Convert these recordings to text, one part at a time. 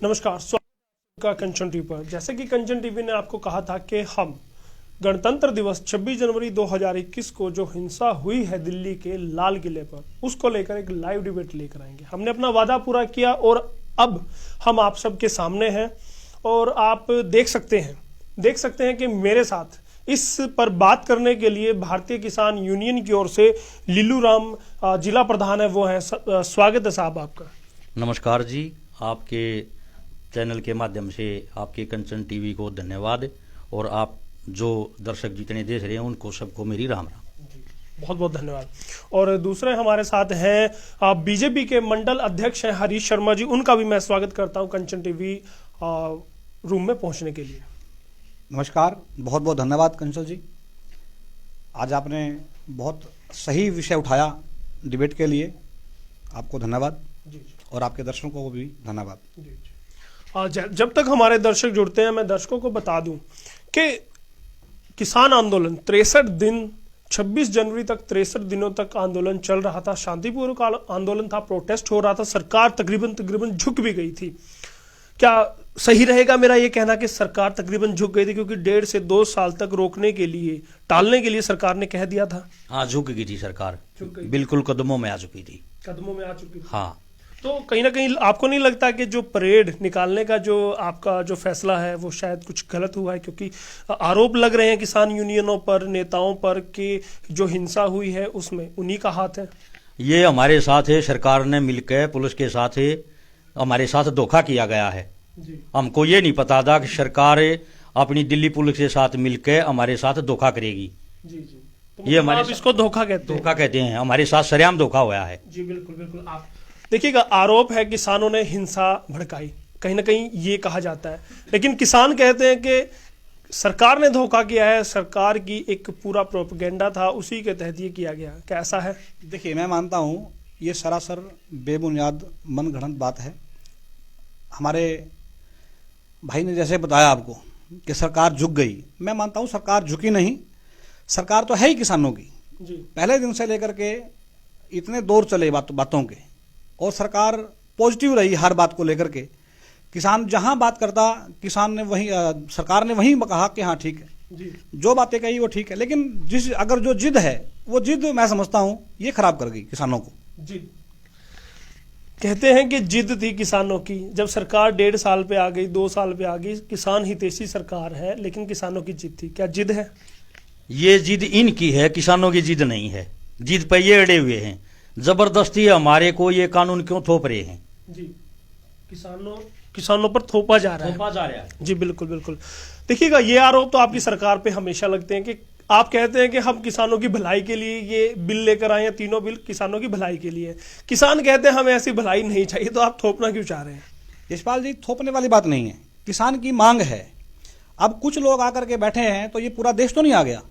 नमस्कार, स्वागत का कंचन टीवी पर। जैसे कि कंचन टीवी ने आपको कहा था कि हम गणतंत्र दिवस 26 जनवरी 2021 को जो हिंसा हुई है दिल्ली के लाल किले पर, उसको लेकर एक लाइव डिबेट लेकर आएंगे। हमने अपना वादा पूरा किया और अब हम आप सबके सामने हैं और आप देख सकते हैं कि मेरे साथ इस पर बात करने के लिए भारतीय किसान यूनियन की ओर से लीलू राम जिला प्रधान है, वो है। स्वागत है साहब आपका। नमस्कार जी, आपके चैनल के माध्यम से आपके कंचन टीवी को धन्यवाद, और आप जो दर्शक जितने देख रहे हैं उनको सबको मेरी राम राम। बहुत बहुत धन्यवाद। और दूसरे हमारे साथ हैं बीजेपी के मंडल अध्यक्ष हैं हरीश शर्मा जी, उनका भी मैं स्वागत करता हूं कंचन टीवी रूम में पहुंचने के लिए। नमस्कार, बहुत बहुत धन्यवाद कंचन जी। आज आपने बहुत सही विषय उठाया डिबेट के लिए, आपको धन्यवाद जी। और आपके दर्शकों को भी धन्यवाद जी। जब तक हमारे दर्शक जुड़ते हैं, मैं दर्शकों को बता दूं कि किसान आंदोलन 63 दिन, 26 जनवरी तक 63 दिनों तक आंदोलन चल रहा था। शांतिपूर्ण आंदोलन था, प्रोटेस्ट हो रहा था, सरकार तकरीबन झुक भी गई थी। क्या सही रहेगा मेरा ये कहना कि सरकार तकरीबन झुक गई थी? क्योंकि 1.5 से 2 साल तक रोकने के लिए, टालने के लिए सरकार ने कह दिया था। हाँ, झुक गई थी सरकार, बिल्कुल कदमों में आ चुकी थी। कदमों में आ चुकी थी। हाँ, तो कहीं ना कहीं आपको नहीं लगता कि जो परेड निकालने का जो आपका जो फैसला है वो शायद कुछ गलत हुआ है? क्योंकि आरोप लग रहे हैं किसान यूनियनों पर, नेताओं पर, कि जो हिंसा हुई है उसमें उन्हीं का हाथ है। ये हमारे साथ है, सरकार ने मिलकर पुलिस के साथ है, हमारे साथ धोखा किया गया है जी। हमको ये नहीं पता था कि सरकार अपनी दिल्ली पुलिस के साथ मिलकर हमारे साथ धोखा करेगी। जी जी। तो ये हमारे आप इसको धोखा कहते हैं? हमारे साथ सरेआम धोखा हुआ है। जी बिल्कुल बिल्कुल। आप देखिएगा, आरोप है किसानों ने हिंसा भड़काई, कहीं ना कहीं ये कहा जाता है, लेकिन किसान कहते हैं कि सरकार ने धोखा किया है, सरकार की एक पूरा प्रोपेगेंडा था, उसी के तहत ये किया गया। क्या ऐसा है? देखिए, मैं मानता हूँ ये सरासर बेबुनियाद मनगढ़ंत बात है। हमारे भाई ने जैसे बताया आपको कि सरकार झुक गई, मैं मानता हूँ सरकार झुकी नहीं। सरकार तो है ही किसानों की जी। पहले दिन से लेकर के इतने दौर चले बातों के, और सरकार पॉजिटिव रही हर बात को लेकर के। किसान जहां बात करता, किसान ने वही सरकार ने वहीं कहा कि हाँ ठीक है जी। जो बातें कही वो ठीक है, लेकिन अगर जो जिद है वो जिद मैं समझता हूं ये खराब कर गई किसानों को। जिद कहते हैं कि जिद थी किसानों की, जब सरकार 1.5 साल पे आ गई, 2 साल पे आ गई, किसान हितैषी सरकार है, लेकिन किसानों की जिद थी। क्या जिद है? ये जिद इनकी है, किसानों की जिद नहीं है। जिद पे ये अड़े हुए हैं, जबरदस्ती हमारे को ये कानून क्यों थोप रहे हैं? जी, किसानों पर थोपा जा रहा है। जी बिल्कुल बिल्कुल। देखिएगा, ये आरोप तो आपकी सरकार पे हमेशा लगते हैं कि आप कहते हैं कि हम किसानों की भलाई के लिए ये बिल लेकर आए हैं, तीनों बिल किसानों की भलाई के लिए। किसान कहते हैं हमें ऐसी भलाई नहीं चाहिए, तो आप थोपना क्यों चाह रहे हैं? यशपाल जी, थोपने वाली बात नहीं है, किसान की मांग है। अब कुछ लोग आकर के बैठे हैं तो ये पूरा देश तो नहीं आ गया।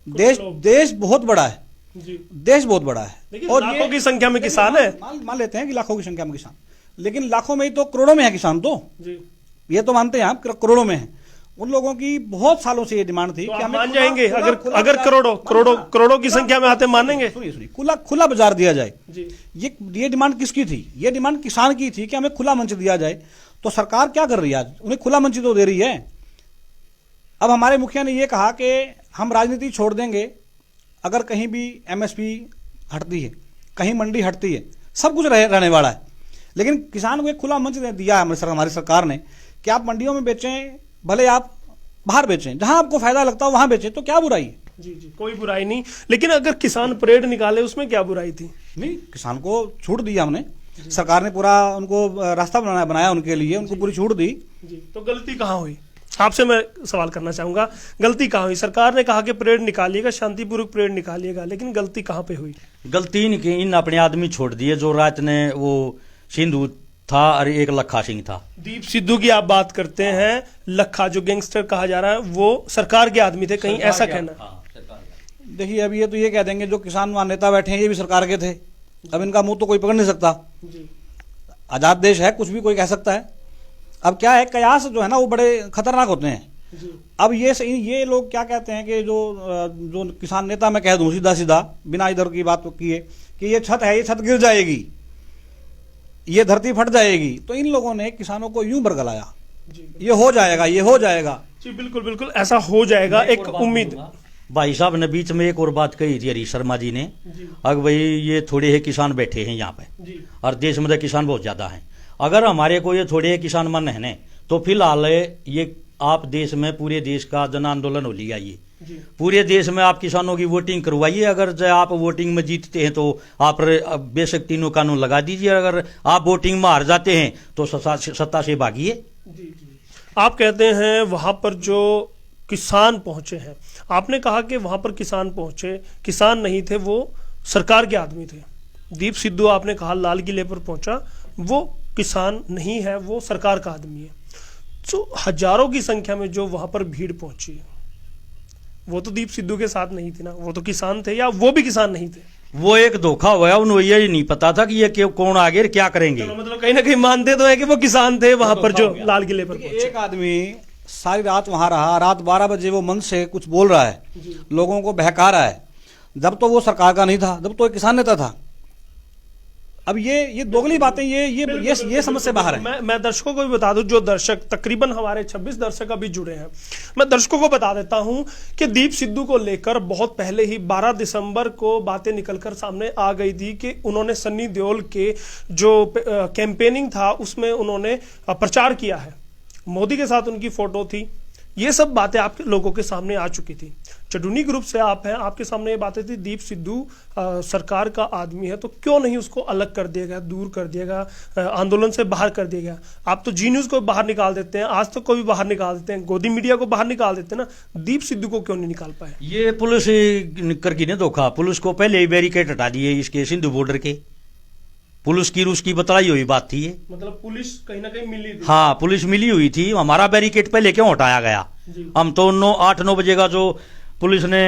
देश बहुत बड़ा है जी। देश बहुत बड़ा है, और लाखों की संख्या में किसान है। मान लेते हैं कि लाखों की संख्या में किसान, लेकिन लाखों में ही तो करोड़ों में है किसान। तो जी, ये तो मानते हैं आप करोड़ों में है। उन लोगों की बहुत सालों से ये डिमांड थी तो कि आप हमें मान जाएंगे? अगर खुला करोड़ों की संख्या में आते मानेंगे? सुनिए, खुला बाजार दिया जाए। जी। ये डिमांड किसकी थी? ये डिमांड किसान की थी कि हमें खुला मंच दिया जाए। तो सरकार क्या कर रही है? आज उन्हें खुला मंच तो दे रही है। अब हमारे मुखिया ने ये कहा कि हम राजनीति छोड़ देंगे अगर कहीं भी एमएसपी हटती है, कहीं मंडी हटती है, सब कुछ रहने वाला है। लेकिन किसान को एक खुला मंच दिया है हमारी सरकार ने कि आप मंडियों में बेचें, भले आप बाहर बेचें, जहां आपको फायदा लगता हो वहां बेचें, तो क्या बुराई है? जी जी, कोई बुराई नहीं। लेकिन अगर किसान परेड निकाले, उसमें क्या बुराई थी? नहीं, किसान को छूट दी हमने, सरकार ने पूरा उनको रास्ता बनाया उनके लिए, उनको पूरी छूट दी। जी, तो गलती कहाँ हुई? आपसे मैं सवाल करना चाहूंगा, गलती कहाँ हुई? सरकार ने कहा कि परेड निकालिएगा, शांतिपूर्वक परेड निकालिएगा, लेकिन गलती कहाँ पे हुई? गलती इन अपने आदमी छोड़ दिए। जो रात ने वो सिंधु था और एक लखा सिंह था। दीप सिद्धू की आप बात करते हैं, लखा जो गैंगस्टर कहा जा रहा है वो सरकार के आदमी थे, कहीं ऐसा कहना? देखिए, अब ये तो ये कह देंगे जो किसान वहां नेता बैठे हैं ये भी सरकार के थे। अब इनका मुंह तो कोई पकड़ नहीं सकता। आजाद देश है, कुछ भी कोई कह सकता है। अब क्या है, कयास जो है ना वो बड़े खतरनाक होते हैं। अब ये लोग क्या कहते हैं कि जो किसान नेता, मैं कह दूं सीधा सीधा बिना इधर की बात किए कि ये छत है, ये छत गिर जाएगी। ये धरती फट जाएगी, तो इन लोगों ने किसानों को यूं बरगलाया, जी ये हो जाएगा, ये हो जाएगा। जी बिल्कुल बिल्कुल ऐसा हो जाएगा, एक उम्मीद। भाई साहब ने बीच में एक और बात कही थी हरीश शर्मा जी ने, अगर भाई ये थोड़े ही किसान बैठे हैं यहाँ पे जी और देश में तो किसान बहुत ज्यादा हैं, अगर हमारे को ये थोड़े किसान मन है न, तो फिलहाल ये आप देश में पूरे देश का जन आंदोलन हो लिया, ये जी पूरे देश में आप किसानों की वोटिंग करवाइए, अगर जो आप वोटिंग में जीतते हैं तो आप बेशक तीनों कानून लगा दीजिए, अगर आप वोटिंग में हार जाते हैं तो सत्ता से भागिए। जी जी आप कहते हैं वहां पर जो किसान पहुंचे हैं, आपने कहा कि वहां पर किसान पहुंचे, किसान नहीं थे, वो सरकार के आदमी थे। दीप सिद्धू आपने कहा लाल किले पर पहुंचा, वो किसान नहीं है, वो सरकार का आदमी है। तो हजारों की संख्या में जो वहां पर भीड़ पहुंची, वो तो दीप सिद्धू के साथ नहीं थी ना, वो तो किसान थे, या वो भी किसान नहीं थे? वो एक धोखा हुआ, उन्हें ये नहीं पता था कि ये कौन आगे और क्या करेंगे। चलो मतलब कहीं ना कहीं मानते तो है कि वो किसान थे वहां पर जो लाल किले पर पहुंचे। एक आदमी सारी रात वहां रहा, रात 12 बजे वो मंच से कुछ बोल रहा है, लोगों को बहका रहा है, जब तो वो सरकार का नहीं था, जब तो एक किसान नेता था। अब ये दोगली बातें, ये समझ से बाहर है। मैं दर्शकों को भी बता दूं, जो दर्शक तकरीबन हमारे 26 दर्शक अभी जुड़े हैं, मैं दर्शकों को बता देता हूं कि दीप सिद्धू को लेकर बहुत पहले ही 12 दिसंबर को बातें निकलकर सामने आ गई थी कि उन्होंने सन्नी देओल के जो कैंपेनिंग था उसमें उन्होंने प्रचार किया है, मोदी के साथ उनकी फोटो थी, ये सब बातें आपके लोगों के सामने आ चुकी थी। चडुनी ग्रुप से आप हैं, आपके सामने ये बातें थी, दीप सिद्धू सरकार का आदमी है, तो क्यों नहीं उसको अलग कर दिया गया, दूर कर दिया गया, आंदोलन से बाहर कर दिया गया? आप तो जी न्यूज को बाहर निकाल देते हैं, आज तक को भी बाहर निकाल देते हैं, गोदी मीडिया को बाहर निकाल देते हैं ना, दीप सिद्धू को क्यों नहीं निकाल पाए? ये पुलिस करके नहीं धोखा, पुलिस को पहले ही बैरिकेड हटा दिए इसके सिंधु बॉर्डर के, पुलिस की रूस की बताई हुई बात थी ये, मतलब पुलिस कहीं ना कहीं मिली थी। हाँ पुलिस मिली हुई थी, हमारा बैरिकेड पहले क्यों हटाया गया? हम तो 8-9 बजे का जो पुलिस ने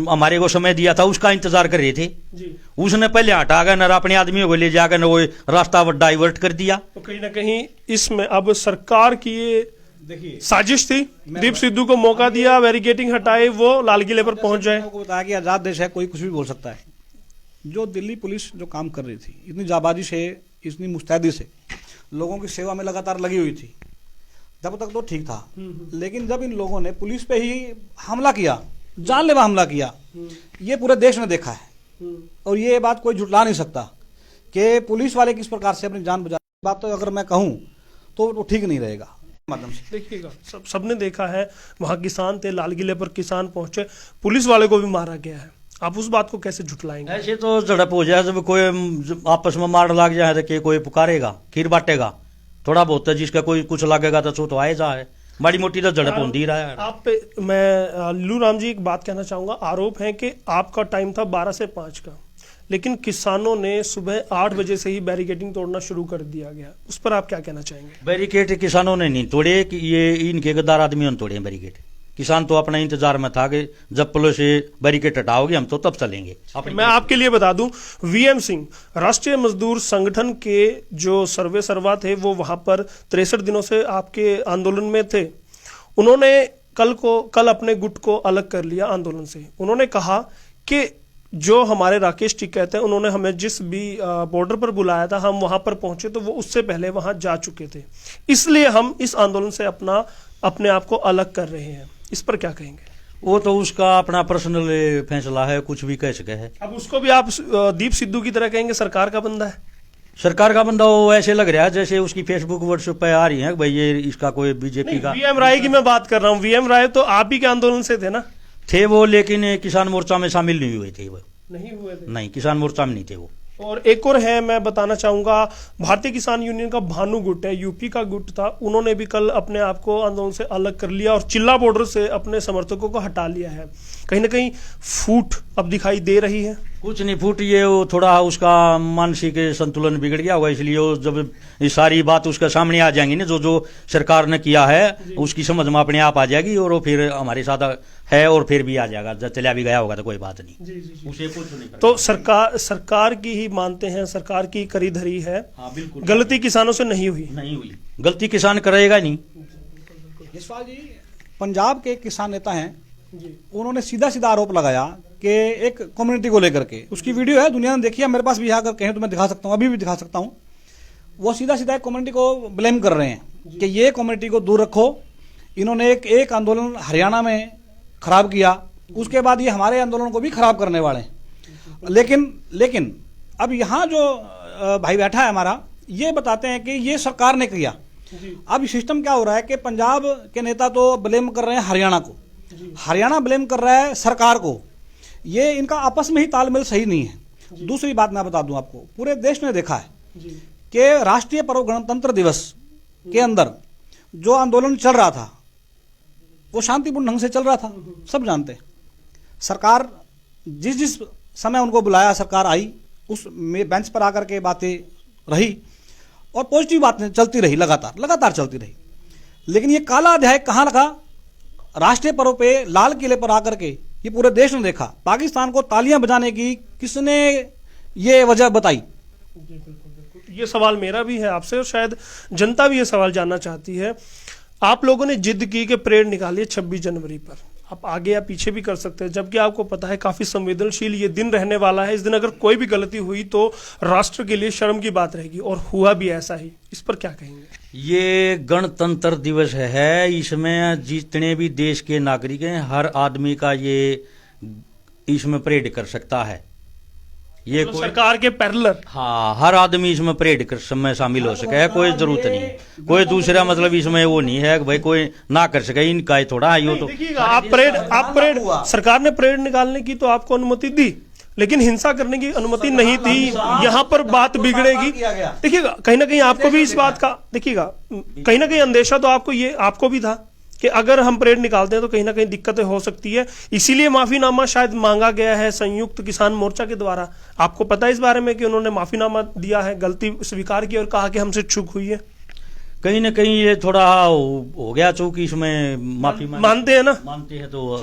हमारे को समय दिया था उसका इंतजार कर रहे थे जी। उसने पहले हटा गया, न अपने आदमियों को ले जाकर न वो रास्ता डाइवर्ट कर दिया। तो कहीं ना कहीं इसमें अब सरकार की ये देखिए साजिश थी, दीप सिद्धू को मौका दिया, बैरिकेडिंग हटाई, वो लाल किले पर पहुंच जाए। को बताया कि आजाद देश है, कोई कुछ भी बोल सकता है। जो दिल्ली पुलिस जो काम कर रही थी, इतनी जाबाजी से, इतनी मुस्तैदी से लोगों की सेवा में लगातार लगी हुई थी, तब तक तो ठीक था। लेकिन जब इन लोगों ने पुलिस पे ही हमला किया, जानलेवा हमला किया, ये पूरे देश ने देखा है और ये बात कोई झुटला नहीं सकता कि पुलिस वाले किस प्रकार से अपनी जान बचा। बात तो अगर मैं कहूँ तो वो ठीक नहीं रहेगा। माध्यम से देखिएगा, सबने देखा है, वहां किसान थे, लाल किले पर किसान पहुंचे, पुलिस वाले को भी मारा गया है, आप उस बात को कैसे झुटलाएंगे? ऐसे तो झड़प हो जाए, जब कोई आपस में मार लग जाए तो कोई पुकारेगा, खीर बांटेगा, थोड़ा बहुत है जिसका कोई कुछ लगेगा तो आए जाए, माड़ी मोटी तो झड़प होती रहा है। आप पे मैं लल्लू राम जी एक बात कहना चाहूंगा, आरोप है कि आपका टाइम था 12 से 5 का, लेकिन किसानों ने सुबह 8 बजे से ही बैरिकेडिंग तोड़ना शुरू कर दिया गया, उस पर आप क्या कहना चाहेंगे? बैरिकेड किसानों ने नहीं तोड़े, कि ये इनके गद्दार आदमियों ने तोड़े बैरिकेड। किसान तो अपना इंतजार में था कि जब पुलिस से बैरिकेड हटाओगे हम तो तब चलेंगे। मैं आपके लिए बता दूं, वीएम सिंह राष्ट्रीय मजदूर संगठन के जो सर्वे सर्वा थे, वो वहां पर 63 दिनों से आपके आंदोलन में थे। उन्होंने कल अपने गुट को अलग कर लिया आंदोलन से। उन्होंने कहा कि जो हमारे राकेश टिकैत हैं, उन्होंने हमें जिस भी बॉर्डर पर बुलाया था, हम वहां पर पहुंचे तो वो उससे पहले वहां जा चुके थे, इसलिए हम इस आंदोलन से अपने आप को अलग कर रहे हैं। इस पर क्या कहेंगे? वो तो उसका अपना पर्सनल फैसला है, कुछ भी कह सके है। अब उसको भी आप दीप सिद्धू की तरह कहेंगे सरकार का बंदा है? सरकार का बंदा वो ऐसे लग रहा है जैसे उसकी फेसबुक व्हाट्सएप पे आ रही है भाई ये इसका कोई बीजेपी का। वीएम राय की मैं बात कर रहा हूँ, वीएम राय तो आप ही के आंदोलन से थे ना? थे वो, लेकिन किसान मोर्चा में शामिल नहीं हुए थे वो। नहीं हुए थे? नहीं, किसान मोर्चा में नहीं थे वो। और एक और है, मैं बताना चाहूंगा, भारतीय किसान यूनियन का भानु गुट है, यूपी का गुट था, उन्होंने भी कल अपने आप को आंदोलन से अलग कर लिया और चिल्ला बॉर्डर से अपने समर्थकों को हटा लिया है। कहीं ना कहीं फूट अब दिखाई दे रही है। कुछ नहीं फूट, ये वो थोड़ा उसका मानसिक संतुलन बिगड़ गया होगा, इसलिए वो जब ये सारी बात उसके सामने आ जाएंगी ना, जो सरकार ने किया है उसकी समझ में अपने आप आ जाएगी और वो फिर हमारे साथ है और फिर भी आ जाएगा। जब चला भी गया होगा तो कोई बात नहीं। जी। उसे कुछ नहीं। तो सरकार की ही मानते हैं, सरकार की करी धरी है। हाँ बिल्कुल, गलती किसानों से नहीं हुई। गलती किसान करेगा नहीं। यशपाल जी, पंजाब के किसान नेता हैं जी। उन्होंने सीधा आरोप लगाया कि एक कम्युनिटी को लेकर के, उसकी वीडियो है, दुनिया ने देखी है, मेरे पास भी आकर कहें तो मैं दिखा सकता हूँ, अभी भी दिखा सकता हूँ। वो सीधा सीधा एक कम्युनिटी को ब्लेम कर रहे हैं कि ये कम्युनिटी को दूर रखो, इन्होंने एक आंदोलन हरियाणा में खराब किया, उसके बाद ये हमारे आंदोलन को भी खराब करने वाले हैं। लेकिन अब यहाँ जो भाई बैठा है हमारा, ये बताते हैं कि ये सरकार ने किया। अब सिस्टम क्या हो रहा है कि पंजाब के नेता तो ब्लेम कर रहे हैं हरियाणा को, हरियाणा ब्लेम कर रहा है सरकार को। ये इनका आपस में ही तालमेल सही नहीं है। दूसरी बात मैं बता दूं आपको, पूरे देश ने देखा है कि राष्ट्रीय पर्व गणतंत्र दिवस के अंदर जो आंदोलन चल रहा था वो शांतिपूर्ण ढंग से चल रहा था, सब जानते हैं। सरकार जिस समय उनको बुलाया, सरकार आई, उस बेंच पर आकर के बातें रही और पॉजिटिव बातें चलती रही, लगातार चलती रही। लेकिन ये काला अध्याय कहाँ रखा? राष्ट्रीय पर्व पे लाल किले पर आकर के ये पूरे देश ने देखा। पाकिस्तान को तालियां बजाने की किसने ये वजह बताई? ये सवाल मेरा भी है आपसे और शायद जनता भी ये सवाल जानना चाहती है। आप लोगों ने जिद की कि परेड निकालिए 26 जनवरी पर, आप आगे या पीछे भी कर सकते हैं, जबकि आपको पता है काफी संवेदनशील ये दिन रहने वाला है। इस दिन अगर कोई भी गलती हुई तो राष्ट्र के लिए शर्म की बात रहेगी, और हुआ भी ऐसा ही। इस पर क्या कहेंगे? ये गणतंत्र दिवस है, इसमें जितने भी देश के नागरिक हैं हर आदमी का ये इसमें परेड कर सकता है। ये तो सरकार के पैरेलल, हाँ, हर आदमी इसमें परेड कर में शामिल हो सके है, कोई जरूरत नहीं, कोई दूसरा मतलब इसमें वो नहीं है कि भाई कोई ना कर सके, इनका थोड़ा है। तो देखिएगा, आप परेड सरकार ने परेड निकालने की तो आपको अनुमति दी, लेकिन हिंसा करने की अनुमति नहीं थी। यहाँ पर बात बिगड़ेगी। देखिएगा, कहीं ना कहीं आपको भी इस बात का, देखिएगा, कहीं ना कहीं अंदेशा तो आपको भी था कि अगर हम परेड निकालते हैं तो कहीं ना कहीं दिक्कतें हो सकती है। इसीलिए माफीनामा शायद मांगा गया है संयुक्त किसान मोर्चा के द्वारा। आपको पता है इस बारे में कि उन्होंने माफीनामा दिया है, गलती स्वीकार की और कहा कि हमसे चूक हुई है। कहीं ना कहीं ये थोड़ा हो गया चूक, इसमें माफी मानते हैं ना, मानते हैं तो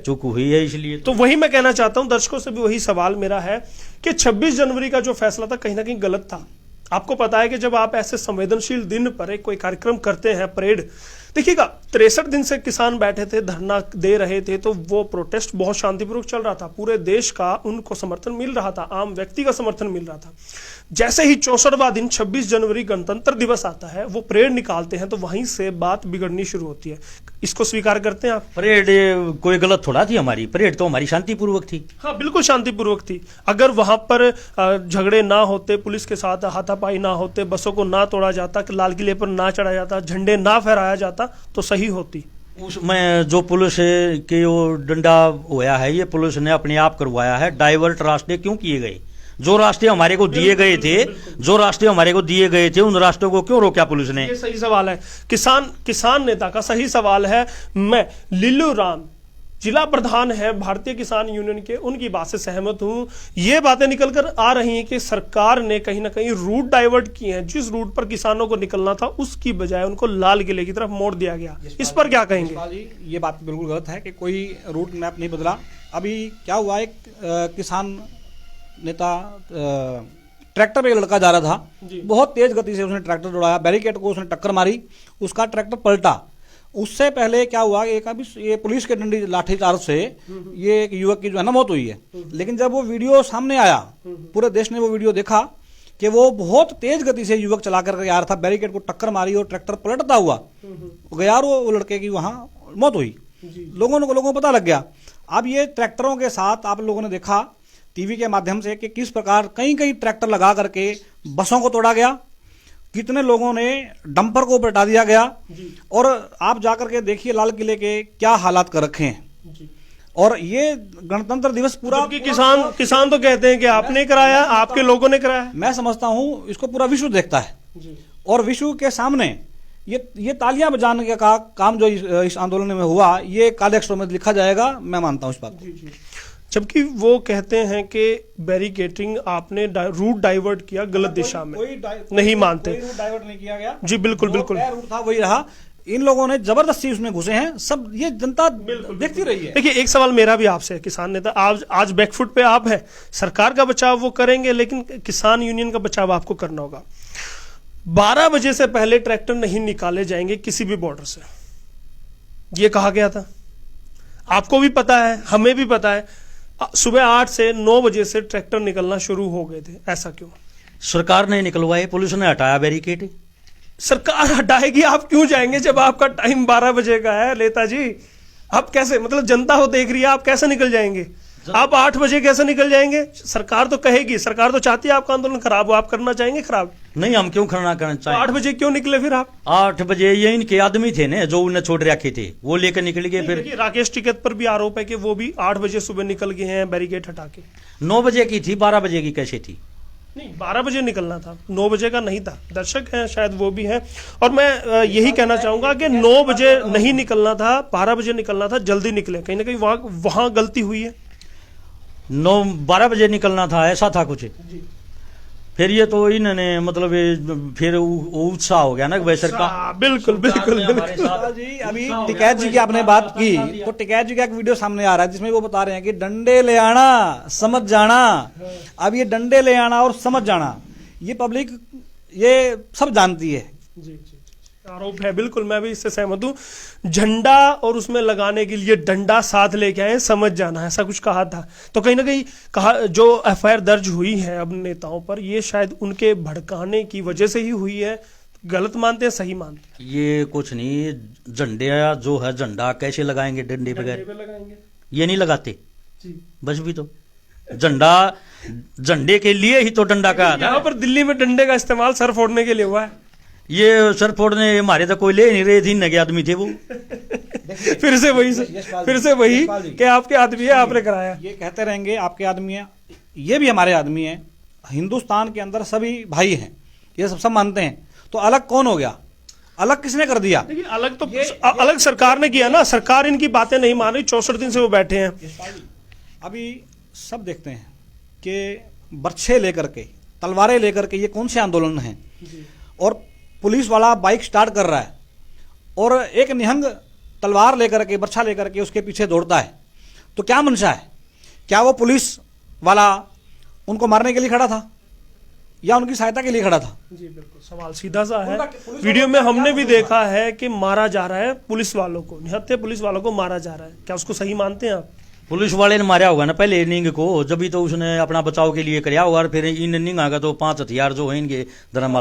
चूक हुई है। इसलिए तो वही मैं कहना चाहता हूं, दर्शकों से भी वही सवाल मेरा है कि 26 जनवरी का जो फैसला था कहीं ना कहीं गलत था। आपको पता है कि जब आप ऐसे संवेदनशील दिन पर एक कोई कार्यक्रम करते हैं, परेड, देखिएगा 63 दिन से किसान बैठे थे, धरना दे रहे थे, तो वो प्रोटेस्ट बहुत शांतिपूर्वक चल रहा था। पूरे देश का उनको समर्थन मिल रहा था, आम व्यक्ति का समर्थन मिल रहा था। जैसे ही 64वां दिन 26 जनवरी गणतंत्र दिवस आता है, वो परेड निकालते हैं, तो वहीं से बात बिगड़नी शुरू होती है। इसको स्वीकार करते हैं आप? परेड कोई गलत थोड़ा थी, हमारी परेड तो हमारी शांतिपूर्वक थी। हाँ, बिल्कुल शांतिपूर्वक थी। अगर वहां पर झगड़े ना होते, पुलिस के साथ हाथापाई ना होते, बसों को ना तोड़ा जाता, लाल किले पर ना चढ़ाया जाता, झंडे ना फहराया जाता, तो सही होती। उसमें जो पुलिस के वो डंडा होया है, ये पुलिस ने अपने आप करवाया है। डाइवर्ट रास्ते क्यों किए गए? जो रास्ते हमारे को दिए गए थे, उन रास्तों को क्यों रोका पुलिस ने? ये सही सवाल है, किसान नेता का सही सवाल है। मैं लिल्लू राम, जिला प्रधान है भारतीय किसान यूनियन के, उनकी बात से सहमत हूं। ये बातें निकलकर आ रही हैं कि सरकार ने कहीं ना कहीं रूट डाइवर्ट किए हैं। जिस रूट पर किसानों को निकलना था उसकी बजाय उनको लाल किले की तरफ मोड़ दिया गया। इस पर क्या कहेंगे? ये बात बिल्कुल गलत है कि कोई रूट मैप नहीं बदला। अभी क्या हुआ, एक किसान नेता ट्रैक्टर पे लड़का जा रहा था, बहुत तेज गति से उसने ट्रैक्टर दौड़ाया, बैरिकेड को उसने टक्कर मारी, उसका ट्रैक्टर पलटा। उससे पहले क्या हुआ, एक अभी ये पुलिस के डंडी लाठीचार्ज से ये एक युवक की जो है ना मौत हुई है। लेकिन जब वो वीडियो सामने आया, पूरे देश ने वो वीडियो देखा कि वो बहुत तेज गति से युवक चला कर आ रहा था, बैरिकेड को टक्कर मारी और ट्रैक्टर पलटता हुआ गया और वो लड़के की वहां मौत हुई। लोगों को पता लग गया। अब ये ट्रैक्टरों के साथ आप लोगों ने देखा टीवी के माध्यम से कि किस प्रकार कई ट्रैक्टर लगा करके बसों को तोड़ा गया, कितने लोगों ने डंपर को पलटा दिया गया। और आप जाकर के देखिए लाल किले के क्या हालात कर रखे हैं। और ये गणतंत्र दिवस पूरा किसान तो कहते हैं कि आपने कराया, आपके लोगों ने कराया। मैं समझता हूं इसको पूरा विश्व देखता है और विश्व के सामने ये तालियां बजाने का काम जो इस आंदोलन में हुआ, ये काले अक्षरों में लिखा जाएगा। मैं मानता हूं इस बात को। जबकि वो कहते हैं कि बैरिकेटिंग आपने रूट डाइवर्ट किया गलत दिशा में, नहीं मानते। रूट डाइवर्ट नहीं किया गया जी, बिल्कुल बिल्कुल रूट था वही रहा। इन लोगों ने जबरदस्ती उसमें घुसे हैं, सब ये जनता देखती रही है। देखिए, एक सवाल मेरा भी आपसे है, किसान नेता आज बैकफुट पे आप हैं। सरकार का बचाव वो करेंगे, लेकिन किसान यूनियन का बचाव आपको करना होगा। 12 बजे से पहले ट्रैक्टर नहीं निकाले जाएंगे किसी भी बॉर्डर से, ये कहा गया था। आपको भी पता है, हमें भी पता है। सुबह 8 से 9 बजे से ट्रैक्टर निकलना शुरू हो गए थे, ऐसा क्यों? सरकार ने निकलवाए, पुलिस ने हटाया बैरिकेड। सरकार हटाएगी, आप क्यों जाएंगे जब आपका टाइम 12 बजे का है नेता जी? आप कैसे, मतलब जनता हो देख रही है, आप कैसे निकल जाएंगे? आप 8 बजे कैसे निकल जाएंगे? सरकार तो कहेगी, सरकार तो चाहती है आपका आंदोलन खराब हो, आप करना चाहेंगे खराब? नहीं, हम क्यों खड़ा करना तो चाहेंगे? 8 बजे क्यों निकले फिर आप? 8 बजे ये इनके आदमी थे ना जो उन्हें छोड़ रखे थे, वो लेकर निकल गए। फिर देखिए, राकेश टिकैत पर भी आरोप है कि वो भी 8 बजे सुबह निकल गए हैं बैरिकेड हटा के। 9 बजे की थी, 12 बजे की कैसे थी? नहीं, 12 बजे निकलना था, 9 बजे का नहीं था। दर्शक हैं शायद वो भी हैं, और मैं यही कहना चाहूंगा कि 9 बजे नहीं निकलना था, 12 बजे निकलना था, जल्दी निकले। कहीं ना कहीं वहां गलती हुई है। 12 बजे निकलना था, ऐसा था कुछ। फिर ये तो इन्होंने मतलब फिर उत्साह हो गया ना कि भाई सरकार। बिल्कुल बिल्कुल हमारे बिल्कुल। साथ। जी, अभी टिकैत जी की आपने बात की, तो टिकैत जी का एक वीडियो सामने आ रहा है जिसमें वो बता रहे हैं कि डंडे ले आना समझ जाना। अब ये डंडे ले आना और समझ जाना, ये पब्लिक ये सब जानती है। जी जी, आरोप है, बिल्कुल मैं भी इससे सहमत हूँ। झंडा और उसमें लगाने के लिए डंडा साथ लेके आए, समझ जाना, ऐसा कुछ कहा था। तो कहीं ना कहीं कहा, जो एफआईआर दर्ज हुई है अब नेताओं पर, ये शायद उनके भड़काने की वजह से ही हुई है। गलत मानते हैं, सही मानते हैं? ये कुछ नहीं, झंडे जो है, झंडा कैसे लगाएंगे डंडे बगैर? लगाएंगे ये नहीं लगाते जी। बस भी तो झंडा, झंडे के लिए ही तो डंडा का आता यहाँ है। पर दिल्ली में डंडे का इस्तेमाल सर फोड़ने के लिए हुआ है। ये सर फोड़ने हमारे तो कोई ले नहीं रहे थे, नगे आदमी थे वो। फिर से वही कि आपके आदमी है, आपने कराया। ये कहते रहेंगे आपके आदमी है, ये भी हमारे आदमी है। हिंदुस्तान के अंदर सभी भाई हैं, ये सब मानते हैं। तो अलग कौन हो गया? अलग किसने कर दिया? देखिए, अलग तो अलग सरकार ने किया ना। सरकार इनकी बातें नहीं मान रही, 64 दिन से वो बैठे हैं। अभी सब देखते हैं कि बर्छे लेकर के, तलवारें लेकर के ये कौन से आंदोलन हैं। और पुलिस वाला बाइक स्टार्ट कर रहा है और एक निहंग तलवार लेकर के, बर्छा लेकर के उसके पीछे दौड़ता है। तो क्या मंशा है? क्या वो पुलिस वाला उनको मारने के लिए खड़ा था या उनकी सहायता के लिए खड़ा था? जी बिल्कुल, सवाल सीधा सा है। पुलिस वीडियो में हमने भी देखा है कि मारा जा रहा है पुलिस वालों को, निहत्थे पुलिस वालों को मारा जा रहा है। क्या उसको सही मानते हैं आप? पुलिस वाले ने मारा होगा ना पहले निंग को, जब भी तो उसने अपना बचाव के लिए कराया होगा। और फिर इन निंग आगा तो 5 हथियार जो है इनके धर्म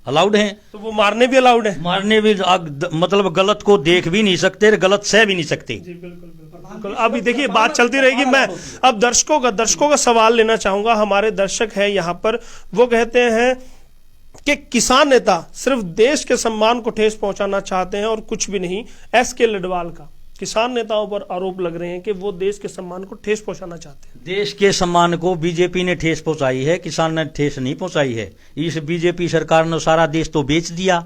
अलाउड हैं, तो वो मारने भी अलाउड है। मारने भी मतलब गलत को देख भी नहीं सकते, गलत सह भी नहीं सकते। जी बिल्कुल बिल्कुल। अभी देखिए, बात चलती रहेगी। मैं अब दर्शकों का सवाल लेना चाहूंगा। हमारे दर्शक है यहाँ पर, वो कहते हैं कि किसान नेता सिर्फ देश के सम्मान को ठेस पहुंचाना चाहते हैं और कुछ भी नहीं। एसके लडवाल का किसान नेताओं पर आरोप लग रहे हैं कि वो देश के सम्मान को ठेस पहुंचाना चाहते हैं। देश के सम्मान को बीजेपी ने ठेस पहुंचाई है, किसान ने ठेस नहीं पहुंचाई है। इस बीजेपी सरकार ने सारा देश तो बेच दिया।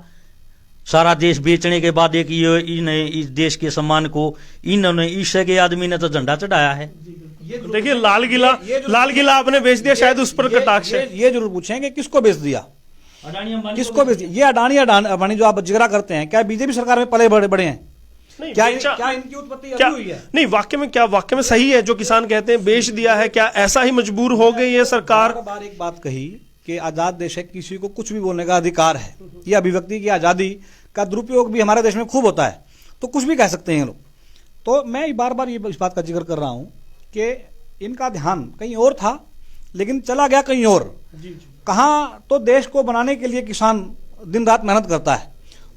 सारा देश बेचने के बाद एक इस देश के सम्मान को इन्होंने, इस के आदमी ने तो झंडा चढ़ाया है। देखिए, लाल किला आपने बेच दिया, शायद उस पर कटाक्ष है। ये जरूर पूछेंगे किसको बेच दिया, किसको बेच दिया? ये अडानी अडानी जो आप जिक्र करते हैं, क्या बीजेपी सरकार में पले बड़े हैं? क्या इनकी उत्पत्ति अभी हुई है? नहीं, वाक्य में सही है जो किसान कहते हैं बेच दिया है। क्या ऐसा ही मजबूर हो गई है सरकार? बार एक बात कही कि आजाद देश है, किसी को कुछ भी बोलने का अधिकार है। ये अभिव्यक्ति की आजादी का दुरुपयोग भी हमारे देश में खूब होता है, तो कुछ भी कह सकते हैं लोग। तो मैं बार बार ये इस बात का जिक्र कर रहा हूं कि इनका ध्यान कहीं और था, लेकिन चला गया कहीं और। कहाँ तो देश को बनाने के लिए किसान दिन रात मेहनत करता है,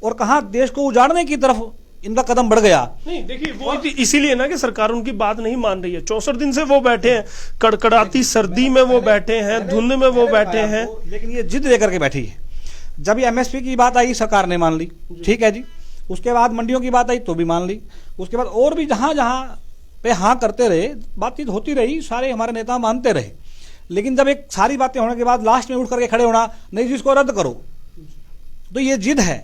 और कहाँ देश को उजाड़ने की तरफ इनका कदम बढ़ गया। नहीं, देखिए, वो इसीलिए ना कि सरकार उनकी बात नहीं मान रही है। 64 दिन से वो बैठे हैं, कड़कड़ाती सर्दी में वो बैठे हैं, धुंध में वो बैठे हैं, लेकिन ये जिद लेकर के बैठी है। जब ये एमएसपी की बात आई, सरकार ने मान ली, ठीक है जी। उसके बाद मंडियों की बात आई तो भी मान ली। उसके बाद और भी जहां जहां पे हाँ करते रहे, बातचीत होती रही, सारे हमारे नेता मानते रहे। लेकिन जब एक सारी बातें होने के बाद लास्ट में उठ करके खड़े होना, नहीं जी इसको रद्द करो, तो ये जिद है।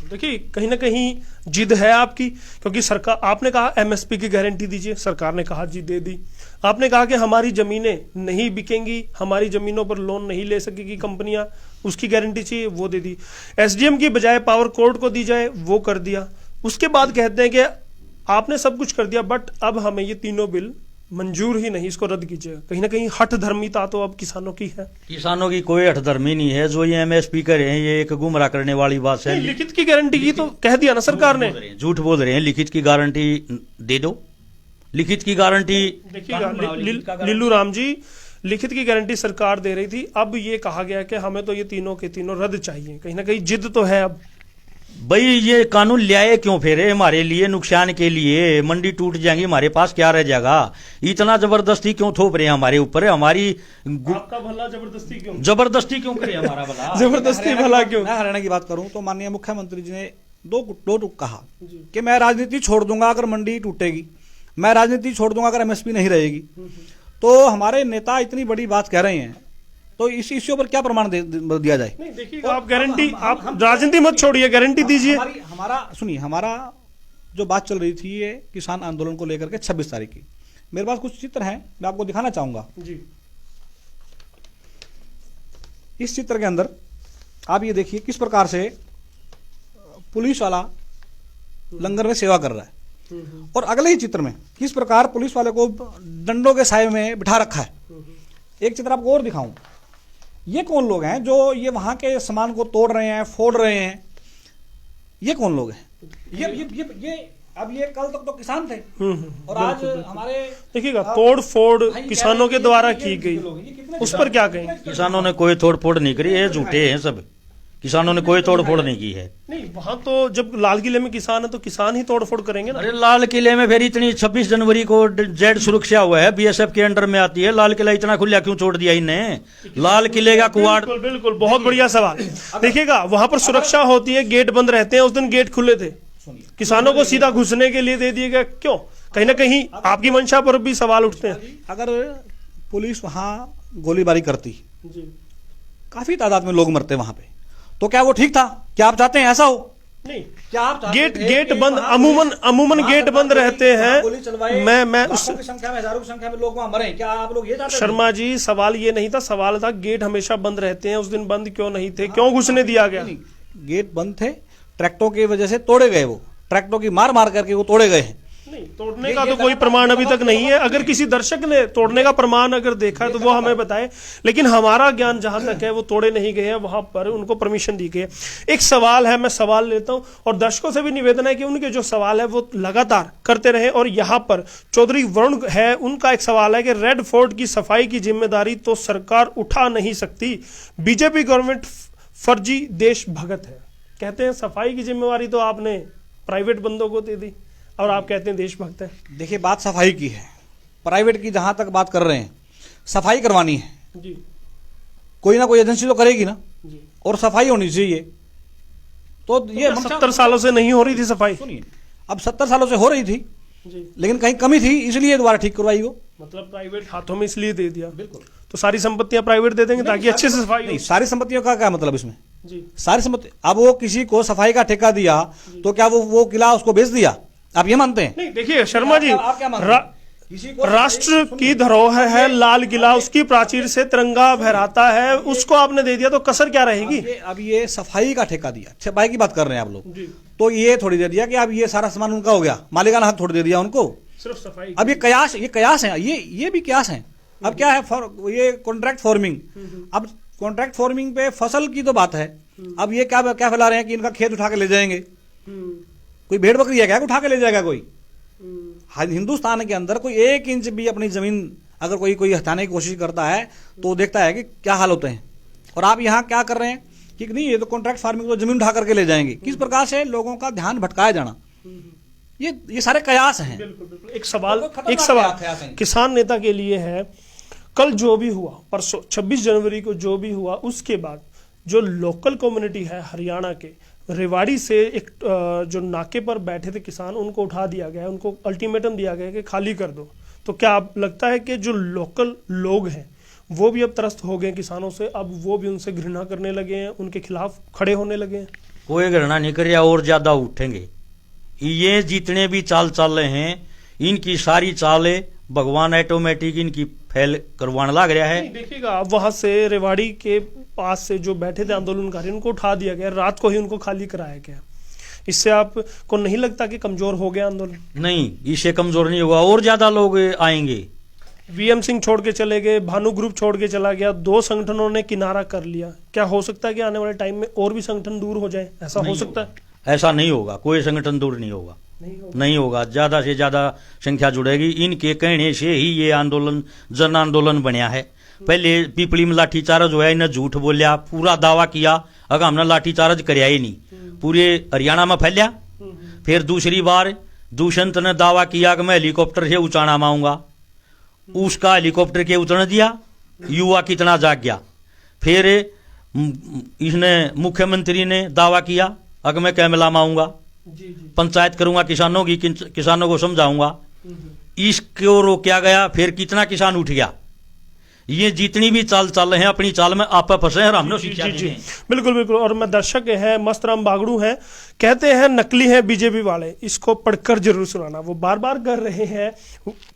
देखिए, कहीं ना कहीं जिद है आपकी, क्योंकि सरकार, आपने कहा एमएसपी की गारंटी दीजिए, सरकार ने कहा जी दे दी। आपने कहा कि हमारी जमीनें नहीं बिकेंगी, हमारी जमीनों पर लोन नहीं ले सकेगी कंपनियां, उसकी गारंटी चाहिए, वो दे दी। एसडीएम की बजाय पावर कोर्ट को दी जाए, वो कर दिया। उसके बाद कहते हैं कि आपने सब कुछ कर दिया, बट अब हमें ये तीनों बिल मंजूर ही नहीं, इसको रद्द कीजिएगा। कहीं ना कहीं हठ धर्मिता तो अब किसानों की है। किसानों की कोई हठधर्मी नहीं है। जो ये एमएसपी कर रहे हैं, ये एक गुमराह करने वाली बात है। लिखित की गारंटी की तो कह दिया ना सरकार ने, झूठ बोल रहे हैं। लिखित की गारंटी दे दो, लिखित की गारंटी। देखिएगा लिल्लू राम जी, लिखित की गारंटी सरकार दे रही थी, अब ये कहा गया कि हमें तो ये तीनों के तीनों रद्द चाहिए। कहीं ना कहीं जिद तो है अब। भाई ये कानून लाए क्यों फेरे? हमारे लिए नुकसान के लिए। मंडी टूट जाएंगी, हमारे पास क्या रह जाएगा? इतना जबरदस्ती क्यों थोप रहे हैं हमारे ऊपर? हमारी आपका भला जबरदस्ती क्यों? जबरदस्ती क्यों करे हमारा भला? जबरदस्ती भला क्यों? मैं हरियाणा की बात करूं तो माननीय मुख्यमंत्री जी ने दो टूक कहा कि मैं राजनीति छोड़ दूंगा अगर मंडी टूटेगी, मैं राजनीति छोड़ दूंगा अगर एमएसपी नहीं रहेगी। तो हमारे नेता इतनी बड़ी बात कह रहे हैं, तो इस इश्यू पर क्या प्रमाण दिया जाए? नहीं देखिए, आप गारंटी, आप राजनीति मत छोड़िए, गारंटी दीजिए। हमारा सुनिए, हमारा जो बात चल रही थी ये किसान आंदोलन को लेकर के 26 तारीख की, मेरे पास कुछ चित्र हैं, मैं आपको दिखाना चाहूंगा जी। इस चित्र के अंदर आप ये देखिए किस प्रकार से पुलिस वाला लंगर में सेवा कर रहा है, और अगले ही चित्र में किस प्रकार पुलिस वाले को डंडों के साए में बिठा रखा है। एक चित्र आपको और दिखाऊं, ये कौन लोग हैं जो ये वहां के सामान को तोड़ रहे हैं, फोड़ रहे हैं? ये कौन लोग हैं? ये अब ये कल तक तो किसान थे और आज हमारे देखिएगा तोड़ फोड़ किसानों के द्वारा की गई, उस पर क्या कहें? किसानों ने कोई तोड़ फोड़ नहीं करी, ये झूठे हैं सब। किसानों ने कोई तोड़ फोड़ नहीं की है। नहीं, वहां तो जब लाल किले में किसान है तो किसान ही तोड़ फोड़ करेंगे ना। अरे लाल किले में फिर इतनी 26 जनवरी को जेड सुरक्षा हुआ है, बीएसएफ के अंडर में आती है। लाल किला इतना खुला क्यों छोड़ दिया इन्हें? लाल किले का कुआड़। बिल्कुल बिल्कुल, बहुत बढ़िया सवाल। देखिएगा वहां पर सुरक्षा होती है, गेट बंद रहते हैं, उस दिन गेट खुले थे, किसानों को सीधा घुसने के लिए दे दिए गए। क्यों? कहीं ना कहीं आपकी मंशा पर भी सवाल उठते हैं। अगर पुलिस वहां गोलीबारी करती, काफी तादाद में लोग मरते वहां पे, तो क्या वो ठीक था? क्या आप चाहते हैं ऐसा हो? नहीं, क्या आप गेट बंद, अमूमन गेट बंद रहते हैं। मैं उस संख्या में, हजारों की संख्या में लोग वहां मरे, क्या आप लोग ये चाहते हैं? शर्मा जी, सवाल ये नहीं था, सवाल था गेट हमेशा बंद रहते हैं, उस दिन बंद क्यों नहीं थे? क्यों घुसने दिया गया? गेट बंद थे, ट्रैक्टरों की वजह से तोड़े गए, वो ट्रैक्टरों की मार मार करके वो तोड़े गए हैं। नहीं, तोड़ने का तो कोई प्रमाण अभी तक नहीं है। अगर किसी दर्शक ने तोड़ने का प्रमाण अगर देखा है तो वो हमें बताए, लेकिन हमारा ज्ञान जहां तक है वो तोड़े नहीं गए हैं, वहां पर उनको परमिशन दी गई है। एक सवाल है, मैं सवाल लेता हूं और दर्शकों से भी निवेदन है कि उनके जो सवाल है वो लगातार करते रहे। और यहां पर चौधरी वरुण है, उनका एक सवाल है कि रेड फोर्ट की सफाई की जिम्मेदारी तो सरकार उठा नहीं सकती, बीजेपी गवर्नमेंट फर्जी देशभगत है। कहते हैं सफाई की जिम्मेवारी तो आपने प्राइवेट बंदों को दे दी और आप कहते हैं देशभक्त है। देखिए, बात सफाई की है, प्राइवेट की जहां तक बात कर रहे हैं, सफाई करवानी है जी, कोई ना कोई एजेंसी तो करेगी ना जी, और सफाई होनी चाहिए। तो ये 70 सालों से नहीं हो रही थी सफाई। सुनिए, अब 70 सालों से हो रही थी जी, लेकिन कहीं कमी थी, इसलिए दोबारा ठीक करवाई वो। मतलब प्राइवेट हाथों में इसलिए दे दिया। बिल्कुल। तो सारी संपत्तियां प्राइवेट दे देंगे ताकि अच्छे से सफाई नहीं, हो। सारी संपत्तियों का क्या मतलब इसमें? जी, सारी संपत्ति, अब वो किसी को सफाई का ठेका दिया तो क्या वो किला उसको बेच दिया? आप ये मानते हैं? नहीं देखिए शर्मा जी, आप क्या मानते हैं? किसी को राष्ट्र की धरोहर है लाल किला, उसकी प्राचीर से तिरंगा फहराता है, उसको आपने दे दिया तो कसर क्या रहेगी? अब ये सफाई का ठेका दिया, सफाई की बात कर रहे हैं आप लोग, जी, तो ये थोड़ी दे दिया कि अब ये सारा सामान उनका हो गया, मालिकाना हक थोड़ी दे दिया उनको। सिर्फ सफाई। अब ये कयास है, ये भी कयास है। अब क्या है, ये कॉन्ट्रैक्ट फार्मिंग। अब कॉन्ट्रैक्ट फार्मिंग पे फसल की तो बात है, अब ये क्या फैला रहे हैं कि इनका खेत उठा के ले जाएंगे। कोई भेड़ बकरी है क्या उठा के ले जाएगा कोई? हिंदुस्तान के अंदर कोई 1 इंच भी अपनी जमीन अगर कोई हटाने की कोशिश करता है तो देखता है कि क्या हाल होते हैं। और आप यहाँ क्या कर रहे हैं कि नहीं, ये तो कॉन्ट्रैक्ट फार्मिंग, तो जमीन उठा करके ले जाएंगे। किस प्रकार से लोगों का ध्यान भटकाया जाना, ये सारे कयास हैं। बिल्कुल बिल्कुल। एक सवाल किसान नेता के लिए है, कल जो भी हुआ, परसों 26 जनवरी को जो भी हुआ, उसके बाद जो लोकल कम्युनिटी है हरियाणा के रेवाड़ी से एक जो नाके पर बैठे थे किसान, उनको उठा दिया गया, उनको अल्टीमेटम दिया गया कि खाली कर दो। तो क्या आप लगता है कि जो लोकल लोग हैं वो भी अब त्रस्त हो गए किसानों से, अब वो भी उनसे घृणा करने लगे हैं, उनके खिलाफ खड़े होने लगे हैं? कोई घृणा नहीं करे और ज्यादा उठेंगे। ये जितने भी चाल रहे हैं, इनकी सारी चालें भगवान ऑटोमेटिक इनकी फैल करवाने लग रहा है। देखिएगा वहां से रेवाड़ी के पास से जो बैठे थे आंदोलनकारी, उनको उठा दिया गया, रात को ही उनको खाली कराया गया। इससे आपको नहीं लगता कि कमजोर हो गया आंदोलन? नहीं, इससे कमजोर नहीं हुआ, और ज्यादा लोग आएंगे। वीएम सिंह छोड़ के चले गए, भानु ग्रुप छोड़ के चला गया, 2 संगठनों ने किनारा कर लिया। क्या हो सकता है कि आने वाले टाइम में और भी संगठन दूर हो जाए? ऐसा हो सकता है? ऐसा नहीं होगा, कोई संगठन दूर नहीं होगा, नहीं होगा। ज्यादा से ज्यादा संख्या जुड़ेगी। इनके कहने से ही ये आंदोलन जन आंदोलन बना है। पहले पीपली में लाठीचार्ज हुआ, इन्हें झूठ बोलिया, पूरा दावा किया अगर हमने लाठीचार्ज कराया ही नहीं, पूरे हरियाणा में फैलिया। फिर दूसरी बार दुष्यंत ने दावा किया कि मैं हेलीकॉप्टर से उचाना माऊंगा, उसका हेलीकॉप्टर के उतरने दिया, युवा कितना जाग गया। फिर इसने मुख्यमंत्री ने दावा किया अगर मैं कैमला माऊंगा, पंचायत करूंगा किसानों की, किसानों को समझाऊंगा, इसको रोका गया। फिर कितना किसान उठ गया। ये जितनी भी चाल चल रहे हैं अपनी चाल में आप फंसे हैं और हमने शिक्षा दी है। बिल्कुल बिल्कुल। और मैं दर्शक है मस्तराम बागड़ू हैं, कहते हैं नकली है बीजेपी वाले, इसको पढ़कर जरूर सुनाना। वो बार बार कर रहे हैं,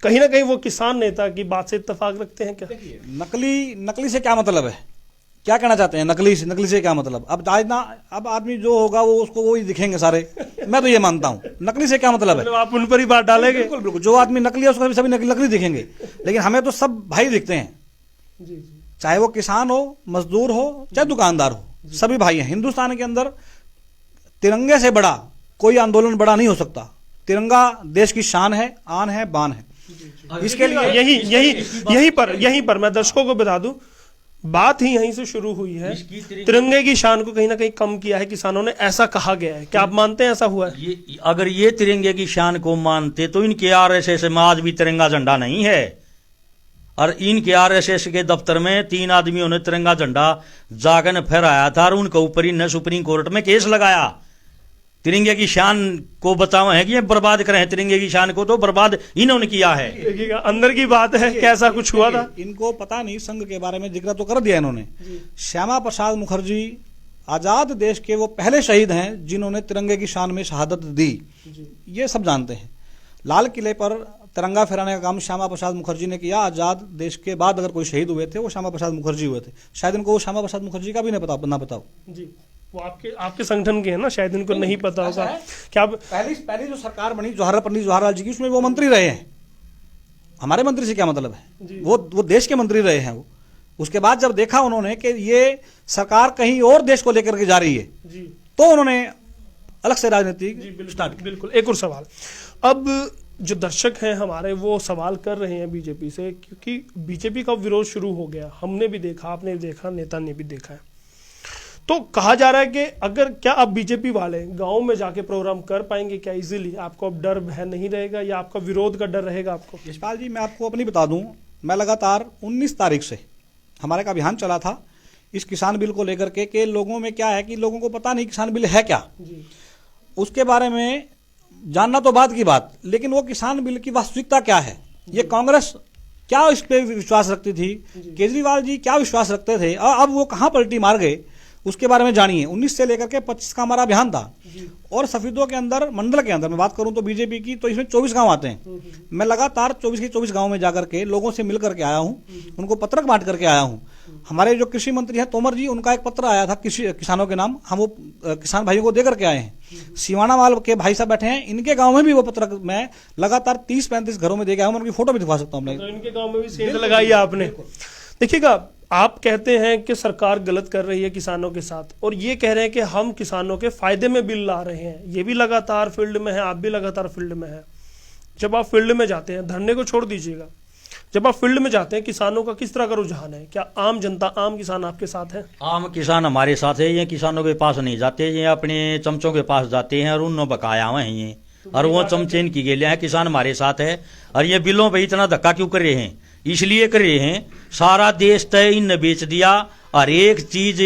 कहीं ना कहीं वो किसान नेता की बात से इत्तेफाक रखते हैं क्या? नकली से क्या मतलब है, क्या कहना चाहते हैं? नकली से क्या मतलब? अब आदमी जो होगा वो उसको वही दिखेंगे सारे। मैं तो ये मानता हूँ, नकली से क्या मतलब है? आप उन पर ही बात डालेंगे? बिल्कुल बिल्कुल, जो आदमी नकली है उसको सभी नकली दिखेंगे, लेकिन हमें तो सब भाई दिखते हैं। चाहे वो किसान हो, मजदूर हो, चाहे दुकानदार हो, सभी भाई हैं। हिंदुस्तान के अंदर तिरंगे से बड़ा कोई आंदोलन बड़ा नहीं हो सकता। तिरंगा देश की शान है, आन है, बान है। इसके लिए यहीं पर मैं दर्शकों को बता दूं, बात ही यहीं से शुरू हुई है। तिरंगे की शान को कहीं ना कहीं कम किया है किसानों ने, ऐसा कहा गया है। क्या आप मानते हैं ऐसा हुआ है? अगर ये तिरंगे की शान को मानते तो इनके आरएसएस में आज भी तिरंगा झंडा नहीं है। और इनके आरएसएस के दफ्तर में 3 आदमियों ने तिरंगा झंडा जागन फहराया था और उनके ऊपर इन्हें सुप्रीम कोर्ट में केस लगाया। तिरंगे की शान को बताओ है कि ये बर्बाद करें, तिरंगे की शान को तो बर्बाद इन्होंने किया है। देखिएगा अंदर की बात है, कैसा कुछ हुआ था इनको पता नहीं। संघ के बारे में जिक्र तो कर दिया इन्होंने। श्यामा प्रसाद मुखर्जी आजाद देश के वो पहले शहीद हैं जिन्होंने तिरंगे की शान में शहादत दी, ये सब जानते हैं। लाल किले पर तिरंगा फहराने का काम श्यामा प्रसाद मुखर्जी ने किया। आजाद देश के बाद अगर कोई शहीद हुए थे वो श्यामा प्रसाद मुखर्जी हुए थे। शायद इनको वो श्यामा प्रसाद मुखर्जी का भी ना बताओ जी। वो आपके संगठन के हैं ना, शायद इनको नहीं पता होगा। क्या पहली जो सरकार बनी पंडित जवाहरलाल जी की, उसमें वो मंत्री रहे हैं। हमारे मंत्री से क्या मतलब है? वो देश के मंत्री रहे हैं वो। उसके बाद जब देखा उन्होंने कि ये सरकार कहीं और देश को लेकर के जा रही है, तो उन्होंने अलग से राजनीति स्टार्ट। बिल्कुल। एक और सवाल, अब जो दर्शक हैं हमारे वो सवाल कर रहे हैं बीजेपी से, क्योंकि बीजेपी का विरोध शुरू हो गया। हमने भी देखा, आपने भी देखा, नेता ने भी देखा है। तो कहा जा रहा है कि अगर क्या आप बीजेपी वाले गांव में जाके प्रोग्राम कर पाएंगे क्या इजीली? आपको अब डर है नहीं रहेगा या आपका विरोध का डर रहेगा आपको? यशपाल जी, मैं आपको अपनी बता दूं, मैं लगातार 19 तारीख से हमारे का अभियान चला था इस किसान बिल को लेकर के लोगों में क्या है कि लोगों को पता नहीं किसान बिल है क्या। उसके बारे में जानना तो बात की बात, लेकिन वो किसान बिल की वास्तविकता क्या है, ये कांग्रेस क्या इस पे विश्वास रखती थी, केजरीवाल जी क्या विश्वास रखते थे, और अब वो कहां पलटी मार गए, उसके बारे में जानिए। 19 से लेकर के 25 का हमारा अभियान था। और सफीदों के अंदर, मंडल के अंदर मैं बात करूं तो बीजेपी की, तो इसमें 24 गांव आते हैं। मैं लगातार 24 के 24 गांव में जाकर के लोगों से मिल करके आया हूं, उनको पत्रक बांट करके आया हूं। हमारे जो कृषि मंत्री हैं तोमर जी, उनका एक पत्र आया था किसानों के नाम, हम वो किसान भाइयों को दे करके आए हैं। सिवाना वाल के भाई साहब बैठे हैं, इनके गांव में भी वो पत्रक मैं लगातार 30-35 घरों में दे गया हूं। उनकी फोटो भी दिखा सकता हूं। इनके गांव में भी सेंध लगाई आपने। देखिएगा, आप कहते हैं कि सरकार गलत कर रही है किसानों के साथ, और ये कह रहे हैं कि हम किसानों के फायदे में बिल ला रहे हैं। ये भी लगातार फील्ड में है, आप भी लगातार फील्ड में है। जब आप फील्ड में जाते हैं, धरने को छोड़ दीजिएगा, जब आप फील्ड में जाते हैं, किसानों का किस तरह का रुझान है? क्या आम जनता, आम किसान आपके साथ है? आम किसान हमारे साथ है। ये किसानों के पास नहीं जाते, ये अपने चमचों के पास जाते हैं और उन्होंने बकाया हुए हैं ये, और वो चमचे इनकी गेले हैं। किसान हमारे साथ है। और ये बिलों पर इतना धक्का क्यों कर रहे हैं? इसलिए कर रहे हैं, सारा देश तय इन बेच दिया। और एक चीज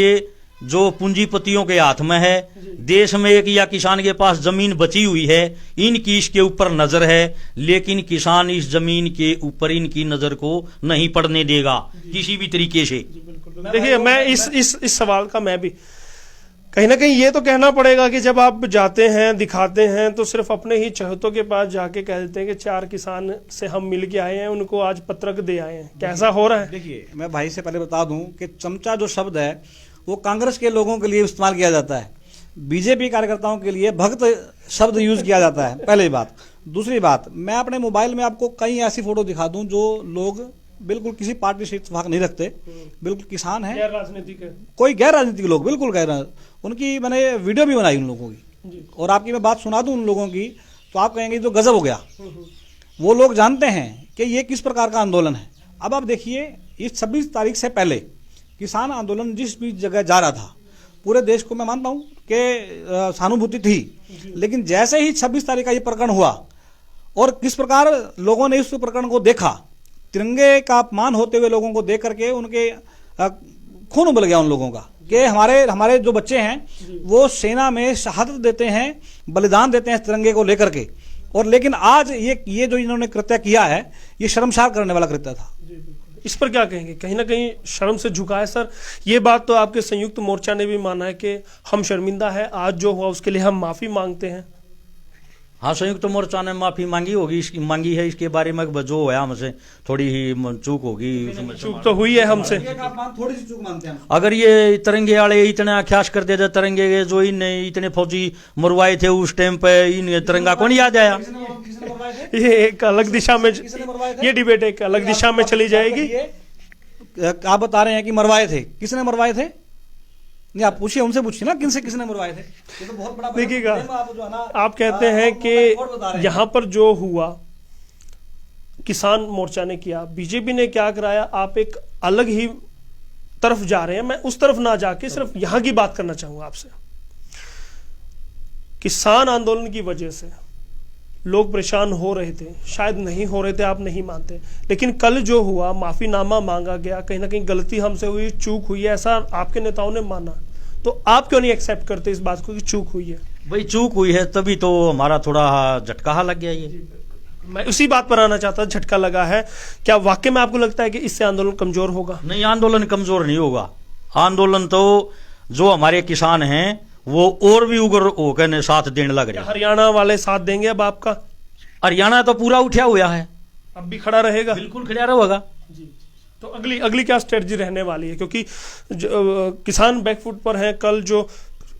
जो पूंजीपतियों के हाथ में है, देश में एक या किसान के पास जमीन बची हुई है, इनकी इसके ऊपर नजर है, लेकिन किसान इस जमीन के ऊपर इनकी नजर को नहीं पड़ने देगा किसी भी तरीके से। देखिए, मैं इस सवाल का मैं भी कहीं ना कहीं ये तो कहना पड़ेगा कि जब आप जाते हैं, दिखाते हैं, तो सिर्फ अपने ही चहेतों के पास जाके कह देते हैं कि 4 किसान से हम मिल के आए हैं, उनको आज पत्रक दे आए हैं। कैसा हो रहा है? देखिए, मैं भाई से पहले बता दूं कि चमचा जो शब्द है वो कांग्रेस के लोगों के लिए इस्तेमाल किया जाता है, बीजेपी कार्यकर्ताओं के लिए भक्त शब्द यूज किया जाता है, पहली बात। दूसरी बात, मैं अपने मोबाइल में आपको कई ऐसी फोटो दिखा दूं जो लोग बिल्कुल किसी पार्टी से इत्तेफाक नहीं रखते, बिल्कुल किसान है, गैर राजनीतिक है, कोई गैर राजनीतिक लोग, बिल्कुल गैर। उनकी मैंने वीडियो भी बनाई उन लोगों की, और आपकी मैं बात सुना दूं उन लोगों की तो आप कहेंगे तो गजब हो गया। वो लोग जानते हैं कि ये किस प्रकार का आंदोलन है। अब आप देखिए, इस 26 तारीख से पहले किसान आंदोलन जिस भी जगह जा रहा था, पूरे देश को मैं मानता हूं कि सहानुभूति थी, लेकिन जैसे ही 26 तारीख का ये प्रकरण हुआ और किस प्रकार लोगों ने इस प्रकरण को देखा, तिरंगे का अपमान होते हुए लोगों को देख करके उनके खून उबल गया उन लोगों का कि हमारे जो बच्चे हैं वो सेना में शहादत देते हैं, बलिदान देते हैं तिरंगे को लेकर के। और लेकिन आज ये जो इन्होंने कृत्य किया है, ये शर्मसार करने वाला कृत्य था। इस पर क्या कहेंगे? कहीं ना कहीं शर्म से झुका है सर। ये बात तो आपके संयुक्त मोर्चा ने भी माना है कि हम शर्मिंदा है, आज जो हुआ उसके लिए हम माफी मांगते हैं। हाँ, संयुक्त मोर्चा ने माफी मांगी होगी, इसकी मांगी है, इसके बारे में जो है हमसे थोड़ी ही चूक होगी। चूक तो हुई है हमसे। थोड़ी सी चूक मानते हैं। अगर ये तिरंगे वाले इतना अख्यास कर दिया जाए, तिरंगे के जो इन इतने फौजी मरवाए थे उस टाइम पे, इन तिरंगा कौन याद आया? ये एक अलग दिशा में, ये डिबेट एक अलग दिशा में चली जाएगी। आप बता रहे हैं कि मरवाए थे, किसने मरवाए थे? नहीं, आप पूछिए, उनसे पूछिए ना किसने मरवाए थे। ये तो बहुत बड़ा देखिएगा, आप कहते हैं कि यहाँ पर जो हुआ किसान मोर्चा ने किया, बीजेपी ने क्या कराया, आप एक अलग ही तरफ जा रहे हैं। मैं उस तरफ ना जाके सिर्फ यहाँ की बात करना चाहूंगा आपसे। किसान आंदोलन की वजह से लोग परेशान हो रहे थे, शायद नहीं हो रहे थे, आप नहीं मानते, लेकिन कल जो हुआ, माफीनामा मांगा गया, कहीं ना कहीं गलती हमसे हुई, चूक हुई है, ऐसा आपके नेताओं ने माना, तो आप क्यों नहीं एक्सेप्ट करते इस बात को कि चूक हुई है? भाई चूक हुई है तभी तो हमारा थोड़ा झटका लग गया। ये मैं उसी बात पर आना चाहता, झटका लगा है। क्या वाकई में आपको लगता है कि इससे आंदोलन कमजोर होगा? नहीं, आंदोलन कमजोर नहीं होगा। आंदोलन तो जो हमारे किसान हैं वो और भी उग्र होकर साथ देने लग रहे हैं। हरियाणा वाले साथ देंगे अब आपका? हरियाणा तो पूरा उठा हुआ है, अब भी खड़ा रहेगा? बिल्कुल खड़ा रहेगा। तो अगली क्या स्ट्रेटजी रहने वाली है? क्योंकि किसान बैकफुट पर हैं। कल जो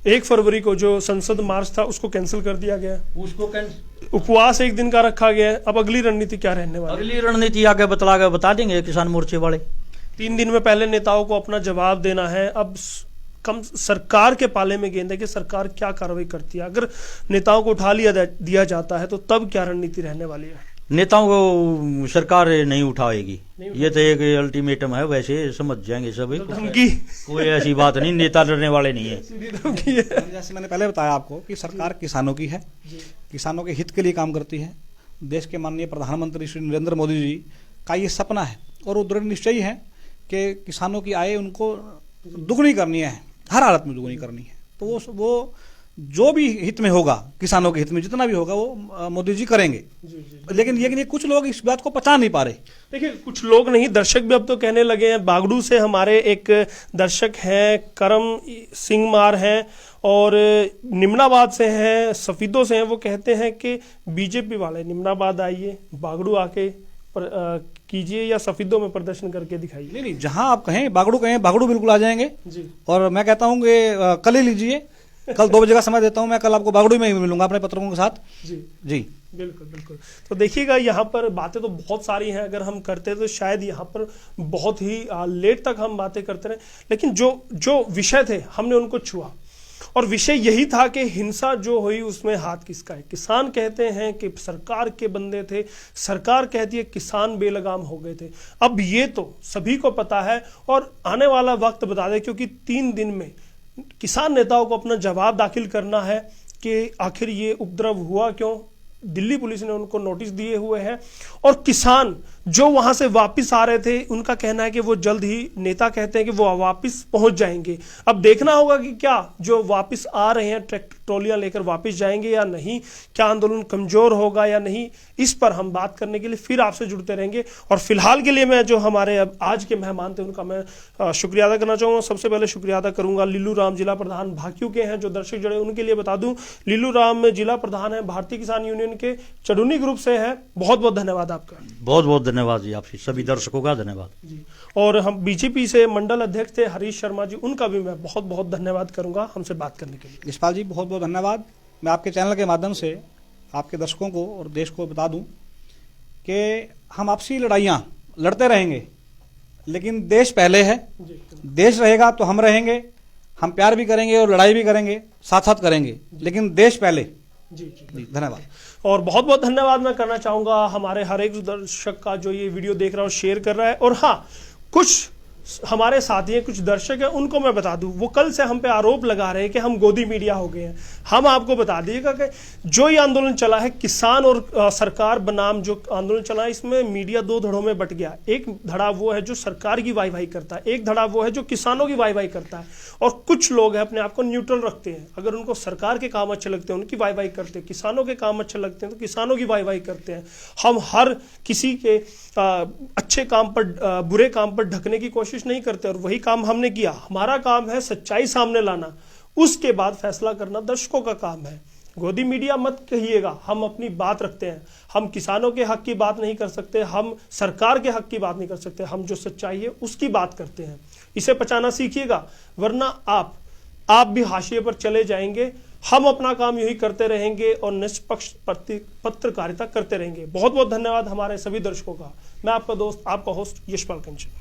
1 फरवरी को जो संसद मार्च था उसको कैंसिल कर दिया गया, उसको उपवास 1 दिन का रखा गया है। अब अगली रणनीति क्या रहने वाली? अगली रणनीति आगे बता देंगे किसान मोर्चे वाले। 3 दिन में पहले नेताओं को अपना जवाब देना है। अब कम सरकार के पाले में गेंद है कि सरकार क्या कार्रवाई करती है। अगर नेताओं को उठा दिया जाता है तो तब क्या रणनीति रहने वाली है? नेताओं को सरकार नहीं उठाएगी, ये तो एक अल्टीमेटम है, वैसे समझ जाएंगे सभी। धमकी? कोई ऐसी बात नहीं, नेता डरने वाले नहीं है। जैसे मैंने पहले बताया आपको कि सरकार किसानों की है, किसानों के हित के लिए काम करती है। देश के माननीय प्रधानमंत्री श्री नरेंद्र मोदी जी का ये सपना है और वो दृढ़ निश्चयी है कि किसानों की आय उनको दुगनी करनी है, हर हालत में दुगनी करनी है। तो वो जो भी हित में होगा, किसानों के हित में जितना भी होगा वो मोदी जी करेंगे। लेकिन ये कुछ लोग इस बात को पचा नहीं पा रहे। देखिए, कुछ लोग नहीं, दर्शक भी अब तो कहने लगे हैं। बागड़ू से हमारे एक दर्शक हैं, करम सिंह मार हैं, और निम्नाबाद से हैं, सफीदों से हैं। वो कहते हैं कि बीजेपी वाले निम्नाबाद आइए, बागड़ू आके कीजिए या सफीदों में प्रदर्शन करके दिखाइए। नहीं, जहां आप कहें बागड़ू बिल्कुल आ जाएंगे जी। और मैं कहता हूं कि कल ही लीजिए, कल 2 बजे का समय देता हूं मैं, कल आपको बागड़ू में ही मिलूंगा अपने पत्रकों के साथ। जी बिल्कुल। तो देखिएगा, यहाँ पर बातें तो बहुत सारी हैं, अगर हम करते तो शायद यहाँ पर बहुत ही लेट तक हम बातें करते रहे, लेकिन जो विषय थे हमने उनको छुआ, और विषय यही था कि हिंसा जो हुई उसमें हाथ किसका है। किसान कहते हैं कि सरकार के बंदे थे, सरकार कहती है किसान बेलगाम हो गए थे। अब ये तो सभी को पता है और आने वाला वक्त बता दे, क्योंकि 3 दिन में किसान नेताओं को अपना जवाब दाखिल करना है कि आखिर ये उपद्रव हुआ क्यों। दिल्ली पुलिस ने उनको नोटिस दिए हुए हैं, और किसान जो वहां से वापस आ रहे थे उनका कहना है कि वो जल्द ही, नेता कहते हैं कि वो वापस पहुंच जाएंगे। अब देखना होगा कि क्या जो वापस आ रहे हैं ट्रैक्टर ट्रॉलियां लेकर वापस जाएंगे या नहीं, क्या आंदोलन कमजोर होगा या नहीं, इस पर हम बात करने के लिए फिर आपसे जुड़ते रहेंगे। और फिलहाल के लिए मैं जो हमारे अब आज के मेहमान थे उनका मैं शुक्रिया अदा करना चाहूँगा। सबसे पहले शुक्रिया अदा करूंगा लीलू राम, जिला प्रधान भाकियू के हैं। जो दर्शक जुड़े उनके लिए बता दूं, लीलू राम जिला प्रधान है, भारतीय किसान यूनियन के चडुनी ग्रुप से है। बहुत बहुत धन्यवाद आपका। बहुत बहुत धन्यवाद जी, आपसे सभी दर्शकों का धन्यवाद जी। और हम बीजेपी से मंडल अध्यक्ष थे हरीश शर्मा जी, उनका भी मैं बहुत बहुत धन्यवाद करूंगा हमसे बात करने के लिए। यशपाल जी, बहुत बहुत धन्यवाद। मैं आपके चैनल के माध्यम से आपके दर्शकों को और देश को बता दूं कि हम आपसी लड़ाइयां लड़ते रहेंगे, लेकिन देश पहले है। देश रहेगा तो हम रहेंगे, हम प्यार भी करेंगे और लड़ाई भी करेंगे, साथ साथ करेंगे, लेकिन देश पहले। जी जी जी धन्यवाद। और बहुत बहुत धन्यवाद मैं करना चाहूँगा हमारे हर एक दर्शक का जो ये वीडियो देख रहा है और शेयर कर रहा है। और हाँ, कुछ हमारे साथी हैं, कुछ दर्शक हैं, उनको मैं बता दूं, वो कल से हम पे आरोप लगा रहे हैं कि हम गोदी मीडिया हो गए हैं। हम आपको बता दीजिएगा कि जो ये आंदोलन चला है, किसान और सरकार बनाम जो आंदोलन चला है, इसमें मीडिया दो धड़ों में बट गया। एक धड़ा वो है जो सरकार की वाई करता है, एक धड़ा वो है जो किसानों की वाई करता है। और कुछ लोग हैं अपने आप को न्यूट्रल रखते हैं, अगर उनको सरकार के काम अच्छे लगते हैं उनकी वाई करते हैं, किसानों के काम अच्छे लगते हैं तो किसानों की वाई करते हैं। हम हर किसी के अच्छे काम पर बुरे काम पर ढकने की कोशिश नहीं करते, और वही काम हमने किया। हमारा काम है सच्चाई सामने लाना, उसके बाद फैसला करना दर्शकों का काम है। गोदी मीडिया मत कहिएगा, हम अपनी बात रखते हैं। हम किसानों के हक की बात नहीं कर सकते, हम सरकार के हक की बात नहीं कर सकते, हम जो सच्चाई है उसकी बात करते हैं। इसे पहचाना सीखिएगा, वरना आप भी हाशिए पर चले जाएंगे। हम अपना काम यही करते रहेंगे और निष्पक्ष पत्रकारिता करते रहेंगे। बहुत बहुत धन्यवाद हमारे सभी दर्शकों का। मैं आपका दोस्त, आपका होस्ट यशपाल कंचन।